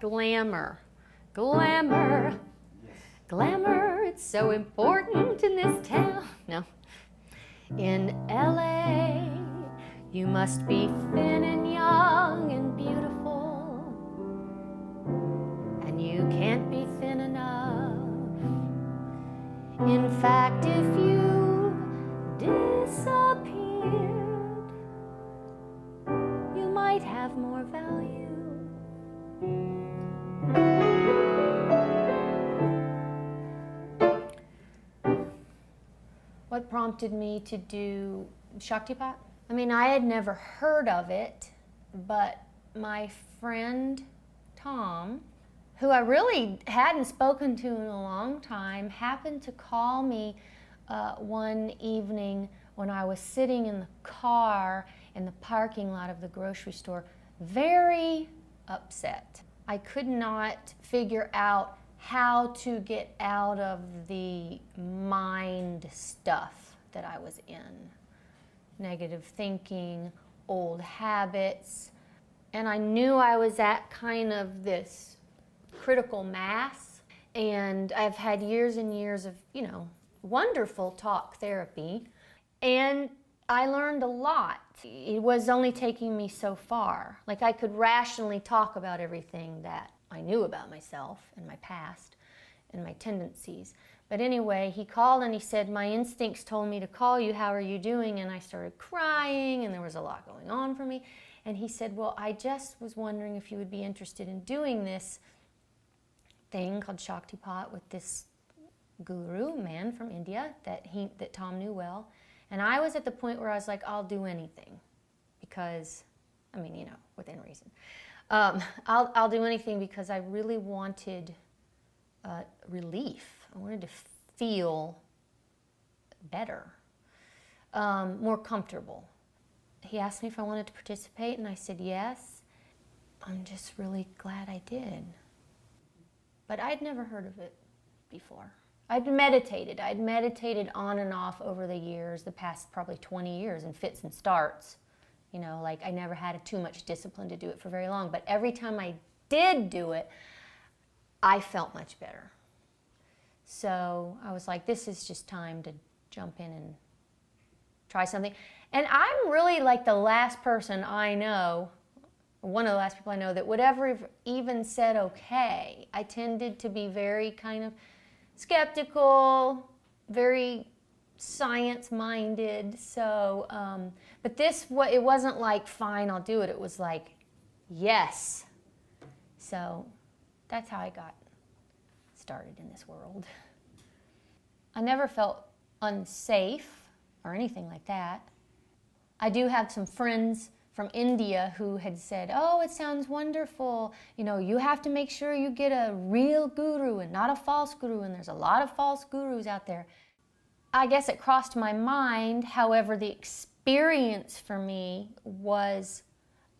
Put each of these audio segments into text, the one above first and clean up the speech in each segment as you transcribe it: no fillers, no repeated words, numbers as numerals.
Glamour. Glamour. Glamour, it's so important in this town. No. In LA, you must be thin and young and beautiful. And you can't be thin enough. In fact, if you disappeared, you might have more value. What prompted me to do Shaktipat? I mean, I had never heard of it, but my friend Tom, who I really hadn't spoken to in a long time, happened to call me one evening when I was sitting in the car in the parking lot of the grocery store, very upset. I could not figure out how to get out of the mind stuff that I was in. Negative thinking, old habits, and I knew I was at kind of this critical mass, and I've had years and years of, wonderful talk therapy, and I learned a lot. It was only taking me so far. Like, I could rationally talk about everything that I knew about myself and my past and my tendencies. But anyway, he called and he said, my instincts told me to call you, how are you doing? And I started crying and there was a lot going on for me. And he said, well, I just was wondering if you would be interested in doing this thing called Shaktipat with this guru, man from India that Tom knew well. And I was at the point where I was like, I'll do anything because, within reason. I'll do anything because I really wanted relief. I wanted to feel better, more comfortable. He asked me if I wanted to participate, and I said yes. I'm just really glad I did. But I'd never heard of it before. I'd meditated on and off over the years, the past probably 20 years in fits and starts. I never had too much discipline to do it for very long, but every time I did do it, I felt much better. So I was like, this is just time to jump in and try something. And I'm really like the last person I know, one of the last people I know that would ever even said okay. I tended to be very kind of skeptical, very science-minded. So, but it wasn't like, fine, I'll do it. It was like, yes. So that's how I got started in this world. I never felt unsafe or anything like that. I do have some friends from India who had said, oh, it sounds wonderful. You have to make sure you get a real guru and not a false guru, and there's a lot of false gurus out there. I guess it crossed my mind. However, the experience for me was,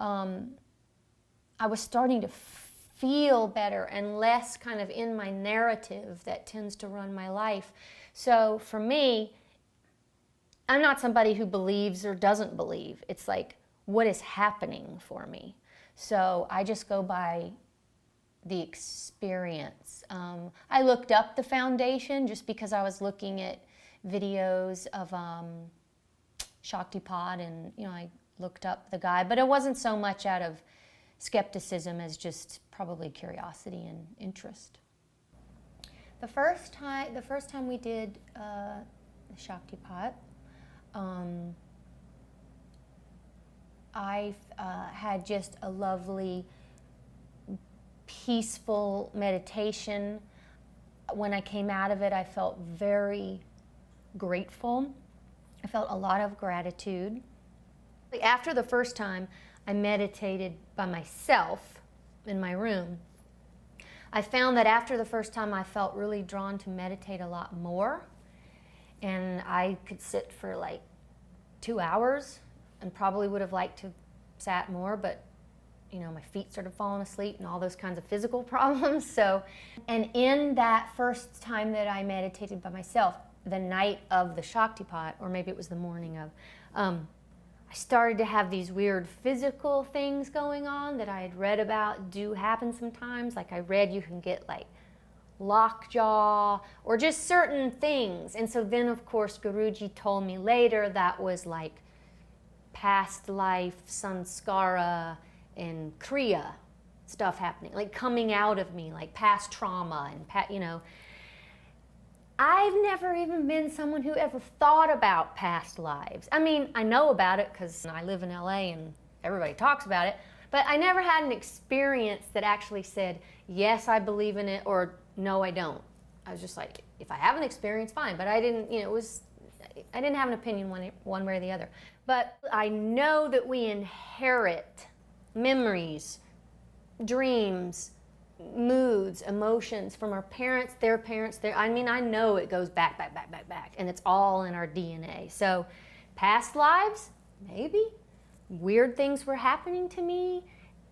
I was starting to feel better and less kind of in my narrative that tends to run my life. So for me, I'm not somebody who believes or doesn't believe. It's like, what is happening for me? So I just go by the experience. I looked up the foundation just because I was looking at videos of Shaktipat, and I looked up the guy, but it wasn't so much out of skepticism as just probably curiosity and interest. The first time we did Shaktipat, I had just a lovely, peaceful meditation. When I came out of it, I felt very grateful. I felt a lot of gratitude. After the first time, I meditated by myself in my room. I found that after the first time, I felt really drawn to meditate a lot more. And I could sit for like 2 hours and probably would have liked to sat more, but my feet started falling asleep and all those kinds of physical problems. So, and in that first time that I meditated by myself, the night of the Shaktipat, or maybe it was the morning of, I started to have these weird physical things going on that I had read about do happen sometimes. Like I read you can get like lockjaw or just certain things. And so then of course Guruji told me later that was like past life sanskara and kriya stuff happening, like coming out of me, like past trauma and you know. I've never even been someone who ever thought about past lives. I mean, I know about it because I live in LA and everybody talks about it, but I never had an experience that actually said, yes, I believe in it, or no, I don't. I was just like, if I have an experience, fine, but I didn't, you know, I didn't have an opinion one way or the other. But I know that we inherit memories, dreams, moods, emotions from our parents, their parents, I mean, I know it goes back, and it's all in our DNA. So past lives, maybe. Weird things were happening to me,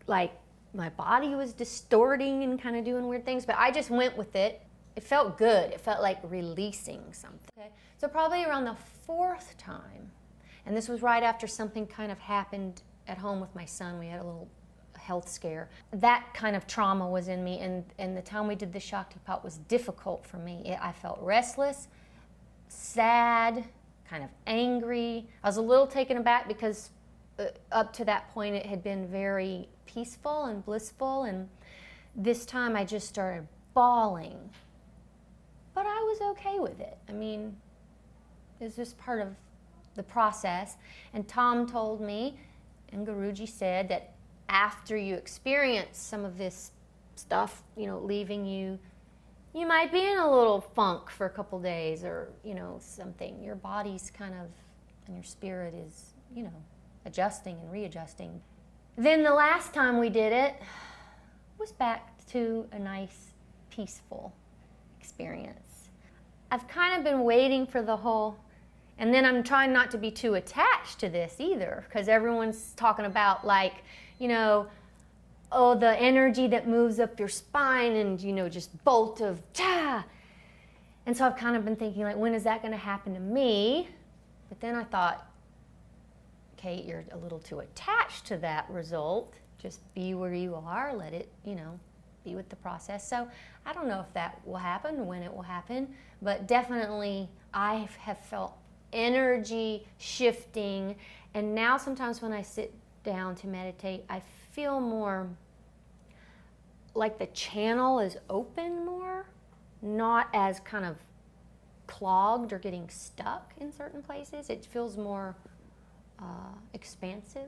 like my body was distorting and kind of doing weird things, but I just went with it. It felt good. It felt like releasing something. Okay? So probably around the fourth time, and this was right after something kind of happened at home with my son. We had a little health scare. That kind of trauma was in me, and the time we did the Shaktipat was difficult for me. I felt restless, sad, kind of angry. I was a little taken aback because up to that point it had been very peaceful and blissful, and this time I just started bawling. But I was okay with it. I mean, it was just part of the process. And Tom told me, and Guruji said, that after you experience some of this stuff, you know, leaving you, you might be in a little funk for a couple days, or, you know, something. Your body's kind of, and your spirit is, you know, adjusting and readjusting. Then the last time we did it was back to a nice, peaceful experience. I've kind of been waiting for the whole, and then I'm trying not to be too attached to this either, because everyone's talking about, like, you know, oh, the energy that moves up your spine and, you know, just bolt of cha. And so I've kind of been thinking, like, when is that going to happen to me? But then I thought, Kate, you're a little too attached to that result. Just be where you are, let it, you know, be with the process. So I don't know if that will happen, when it will happen, but definitely I have felt energy shifting. And now sometimes when I sit down to meditate, I feel more like the channel is open more, not as kind of clogged or getting stuck in certain places. It feels more expansive.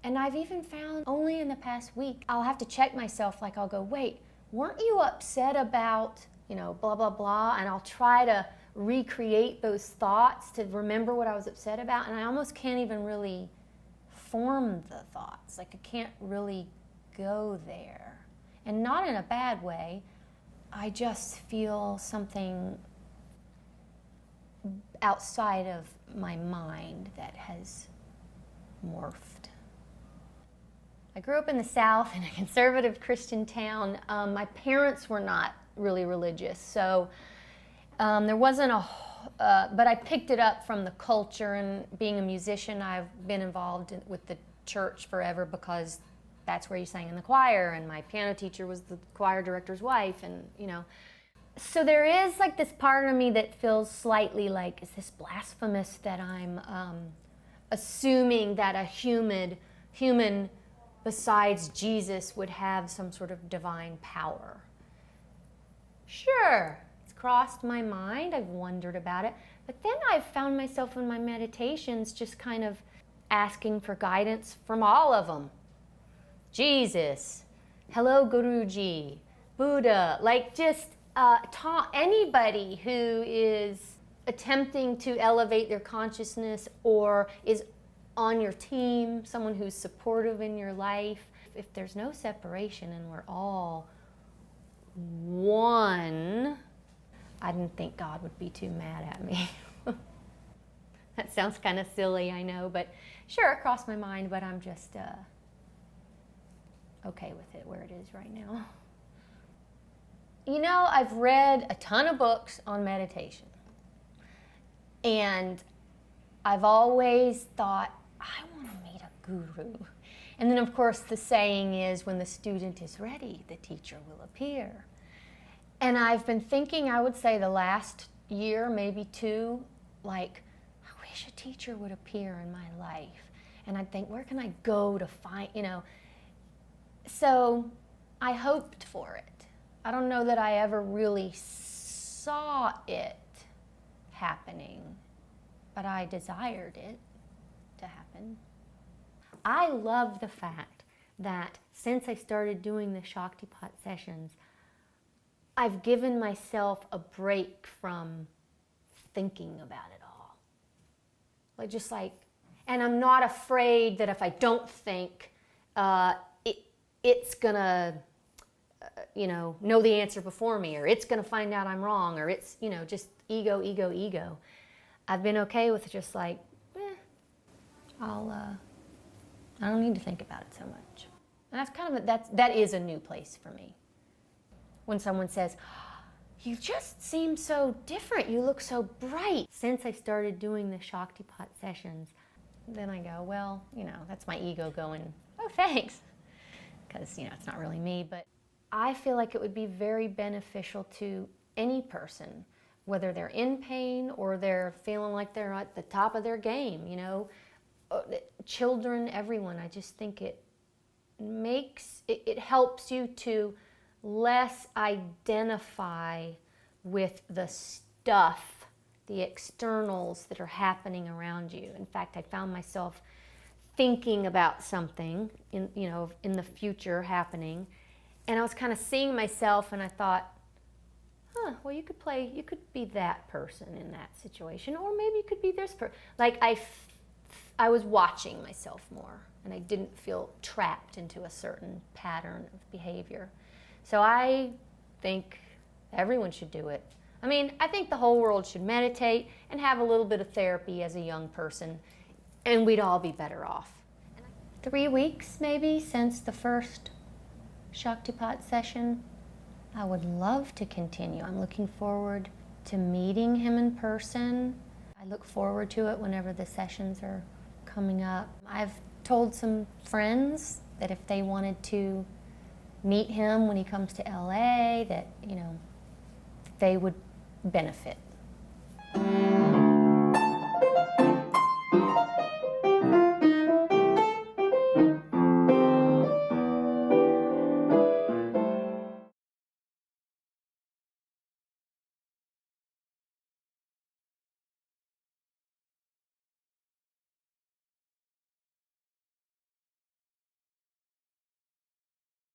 And I've even found only in the past week, I'll have to check myself, like I'll go, wait, weren't you upset about, you know, blah, blah, blah, and I'll try to recreate those thoughts to remember what I was upset about, and I almost can't even really form the thoughts. Like I can't really go there. And not in a bad way. I just feel something outside of my mind that has morphed. I grew up in the South in a conservative Christian town. My parents were not really religious, so there wasn't a but I picked it up from the culture, and being a musician, I've been involved with the church forever because that's where you sang in the choir, and my piano teacher was the choir director's wife, and, you know. So there is like this part of me that feels slightly like, is this blasphemous that I'm assuming that a human besides Jesus would have some sort of divine power? Sure. Crossed my mind, I've wondered about it, but then I've found myself in my meditations just kind of asking for guidance from all of them. Jesus, hello Guruji, Buddha, like just anybody who is attempting to elevate their consciousness or is on your team, someone who's supportive in your life. If there's no separation and we're all one, I didn't think God would be too mad at me. That sounds kind of silly, I know, but sure, it crossed my mind, but I'm just okay with it where it is right now. You know, I've read a ton of books on meditation, and I've always thought I want to meet a guru. And then, of course, the saying is, when the student is ready, the teacher will appear. And I've been thinking, I would say the last year, maybe two, like, I wish a teacher would appear in my life. And I'd think, where can I go to find, you know? So I hoped for it. I don't know that I ever really saw it happening, but I desired it to happen. I love the fact that since I started doing the Shaktipat sessions, I've given myself a break from thinking about it all. And I'm not afraid that if I don't think, it's gonna, know the answer before me, or it's gonna find out I'm wrong, or it's, just ego, ego, ego. I've been okay with just like, I don't need to think about it so much. And that's kind of, that is a new place for me. When someone says, you just seem so different, you look so bright. Since I started doing the Shaktipat sessions, then I go, well, that's my ego going, oh, thanks. Because, it's not really me, but I feel like it would be very beneficial to any person, whether they're in pain or they're feeling like they're at the top of their game, children, everyone. I just think it helps you to less identify with the stuff, the externals that are happening around you. In fact, I found myself thinking about something in the future happening, and I was kind of seeing myself, and I thought, well, you could be that person in that situation, or maybe you could be this person. Like I was watching myself more, and I didn't feel trapped into a certain pattern of behavior. So I think everyone should do it. I mean, I think the whole world should meditate and have a little bit of therapy as a young person, and we'd all be better off. 3 weeks maybe since the first Shaktipat session. I would love to continue. I'm looking forward to meeting him in person. I look forward to it whenever the sessions are coming up. I've told some friends that if they wanted to meet him when he comes to LA, that, they would benefit.